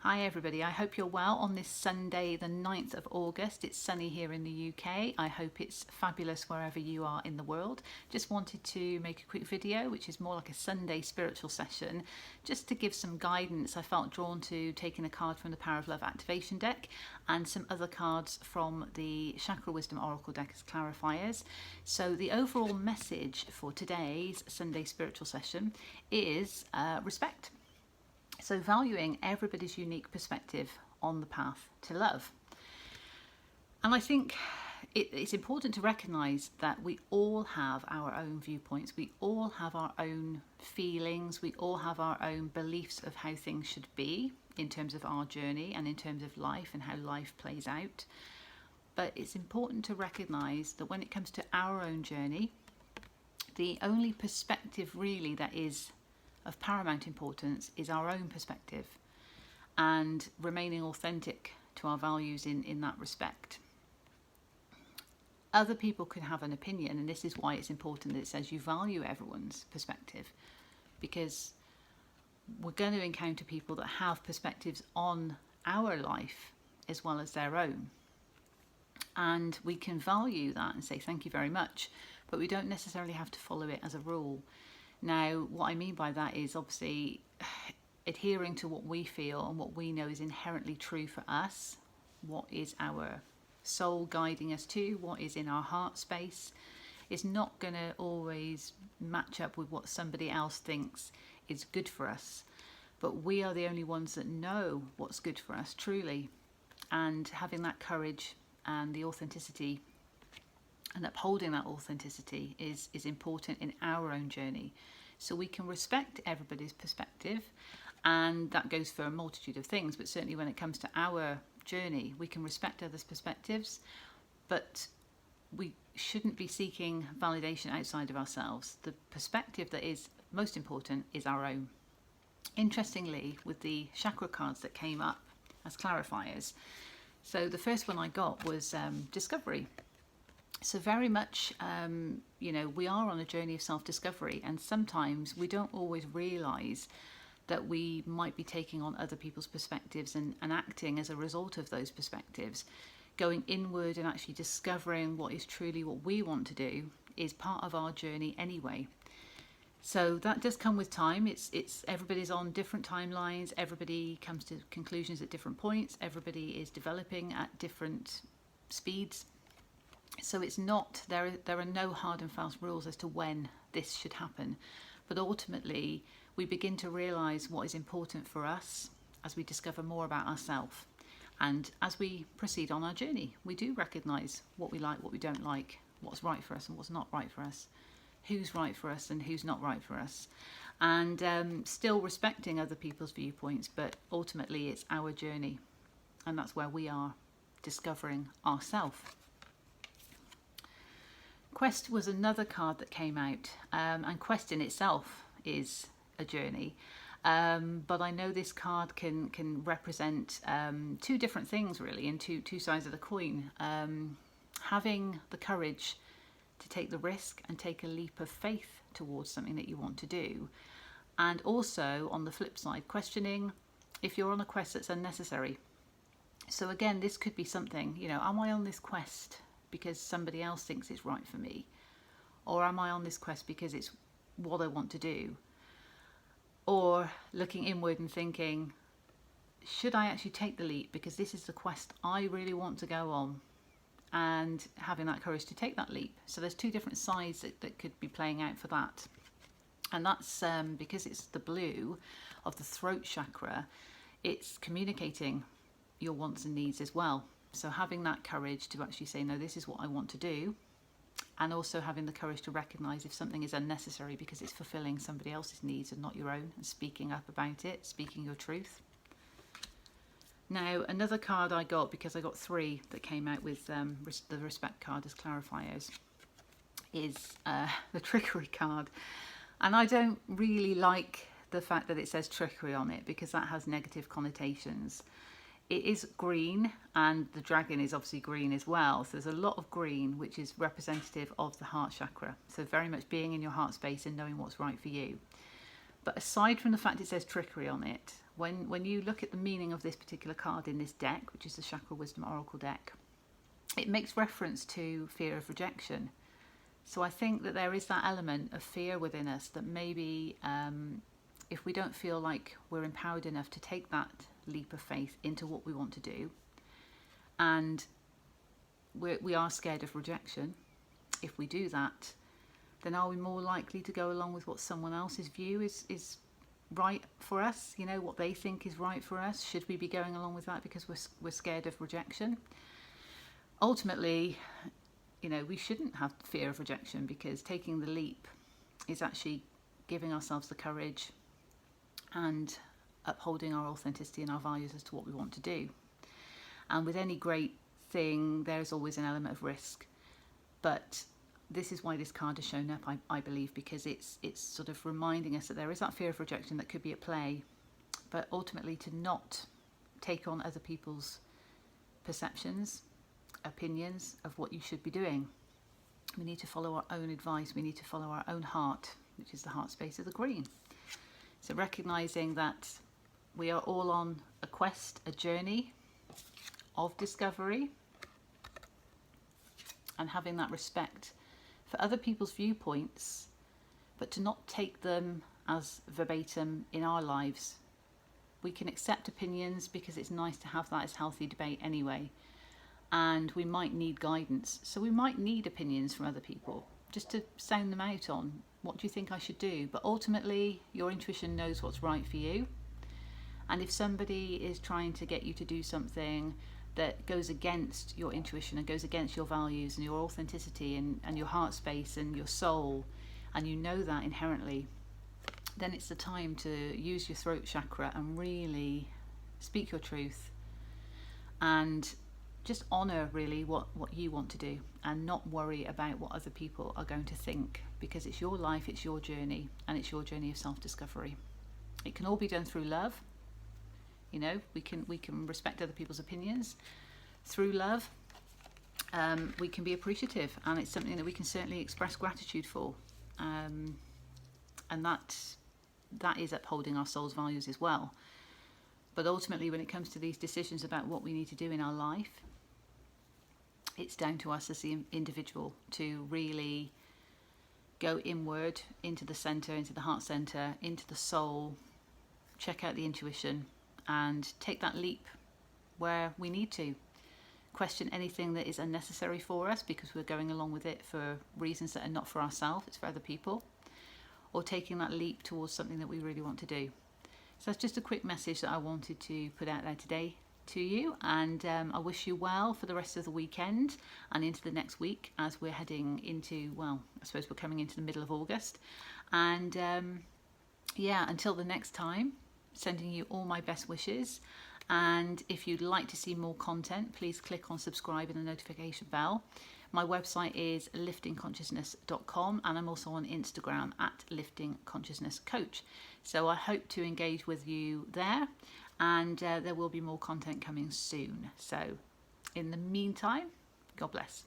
Hi everybody, I hope you're well on this Sunday the 9th of August. It's sunny here in the UK. I hope it's fabulous wherever you are in the world. Just wanted to make a quick video which is more like a Sunday spiritual session just to give some guidance. I felt drawn to taking a card from the Power of Love activation deck and some other cards from the Chakra Wisdom Oracle deck as clarifiers. So the overall message for today's Sunday spiritual session is respect. So valuing everybody's unique perspective on the path to love. And I think it's important to recognise that we all have our own viewpoints, we all have our own feelings, we all have our own beliefs of how things should be in terms of our journey and in terms of life and how life plays out. But it's important to recognise that when it comes to our own journey, the only perspective really that is of paramount importance is our own perspective and remaining authentic to our values in that respect. Other people can have an opinion, and this is why it's important that it says you value everyone's perspective, because we're going to encounter people that have perspectives on our life as well as their own. And we can value that and say thank you very much, but we don't necessarily have to follow it as a rule. Now, what I mean by that is obviously adhering to what we feel and what we know is inherently true for us, what is our soul guiding us to, what is in our heart space, is not going to always match up with what somebody else thinks is good for us. But we are the only ones that know what's good for us, truly. And having that courage and the authenticity and upholding that authenticity is important in our own journey. So we can respect everybody's perspective, and that goes for a multitude of things, but certainly when it comes to our journey, we can respect others' perspectives, but we shouldn't be seeking validation outside of ourselves. The perspective that is most important is our own. Interestingly, with the chakra cards that came up as clarifiers, so the first one I got was discovery. So very much, we are on a journey of self-discovery, and sometimes we don't always realise that we might be taking on other people's perspectives and acting as a result of those perspectives. Going inward and actually discovering what is truly what we want to do is part of our journey anyway. So that does come with time. It's everybody's on different timelines, everybody comes to conclusions at different points, everybody is developing at different speeds. So it's not, there are no hard and fast rules as to when this should happen, but ultimately we begin to realise what is important for us as we discover more about ourselves. And as we proceed on our journey, we do recognise what we like, what we don't like, what's right for us and what's not right for us, who's right for us and who's not right for us, and still respecting other people's viewpoints, but ultimately it's our journey, and that's where we are discovering ourselves. Quest was another card that came out, and Quest in itself is a journey, but I know this card can represent two different things really, and two sides of the coin. Having the courage to take the risk and take a leap of faith towards something that you want to do, and also on the flip side, questioning if you're on a quest that's unnecessary. So again, this could be something, am I on this quest because somebody else thinks it's right for me, or am I on this quest because it's what I want to do? Or looking inward and thinking, should I actually take the leap because this is the quest I really want to go on, and having that courage to take that leap. So there's two different sides that could be playing out for that, and that's because it's the blue of the throat chakra, it's communicating your wants and needs as well. So having that courage to actually say, no, this is what I want to do, and also having the courage to recognise if something is unnecessary because it's fulfilling somebody else's needs and not your own, and speaking up about it, speaking your truth. Now, another card I got, because I got three that came out with the respect card as clarifiers, is the trickery card. And I don't really like the fact that it says trickery on it, because that has negative connotations. It is green, and the dragon is obviously green as well. So there's a lot of green, which is representative of the heart chakra. So very much being in your heart space and knowing what's right for you. But aside from the fact it says trickery on it, when you look at the meaning of this particular card in this deck, which is the Chakra Wisdom Oracle deck, it makes reference to fear of rejection. So I think that there is that element of fear within us that maybe if we don't feel like we're empowered enough to take that leap of faith into what we want to do, and we are scared of rejection, if we do that, then are we more likely to go along with what someone else's view is right for us? You know, what they think is right for us? Should we be going along with that because we're scared of rejection? Ultimately, you know, we shouldn't have fear of rejection, because taking the leap is actually giving ourselves the courage and upholding our authenticity and our values as to what we want to do. And with any great thing, there's always an element of risk. But this is why this card has shown up, I believe, because it's sort of reminding us that there is that fear of rejection that could be at play, but ultimately to not take on other people's perceptions, opinions of what you should be doing. We need to follow our own advice. We need to follow our own heart, which is the heart space of the Queen. So recognizing that we are all on a quest, a journey of discovery, and having that respect for other people's viewpoints, but to not take them as verbatim in our lives. We can accept opinions because it's nice to have that as healthy debate anyway, and we might need guidance, so we might need opinions from other people just to sound them out on what do you think I should do. But ultimately your intuition knows what's right for you, and if somebody is trying to get you to do something that goes against your intuition and goes against your values and your authenticity and your heart space and your soul, and you know that inherently, then it's the time to use your throat chakra and really speak your truth and just honour really what you want to do, and not worry about what other people are going to think, because it's your life, it's your journey, and it's your journey of self-discovery. It can all be done through love. You know, we can respect other people's opinions through love. We can be appreciative, and it's something that we can certainly express gratitude for, and that is upholding our soul's values as well. But ultimately, when it comes to these decisions about what we need to do in our life, it's down to us as the individual to really go inward into the center, into the heart center, into the soul, check out the intuition, and take that leap where we need to. Question anything that is unnecessary for us because we're going along with it for reasons that are not for ourselves, it's for other people, or taking that leap towards something that we really want to do. So that's just a quick message that I wanted to put out there today to you, and I wish you well for the rest of the weekend and into the next week as we're heading into, well, I suppose we're coming into the middle of August. And yeah, until the next time, sending you all my best wishes. And if you'd like to see more content, please click on subscribe and the notification bell. My website is liftingconsciousness.com, and I'm also on Instagram at liftingconsciousnesscoach. So I hope to engage with you there, and there will be more content coming soon. So in the meantime, God bless.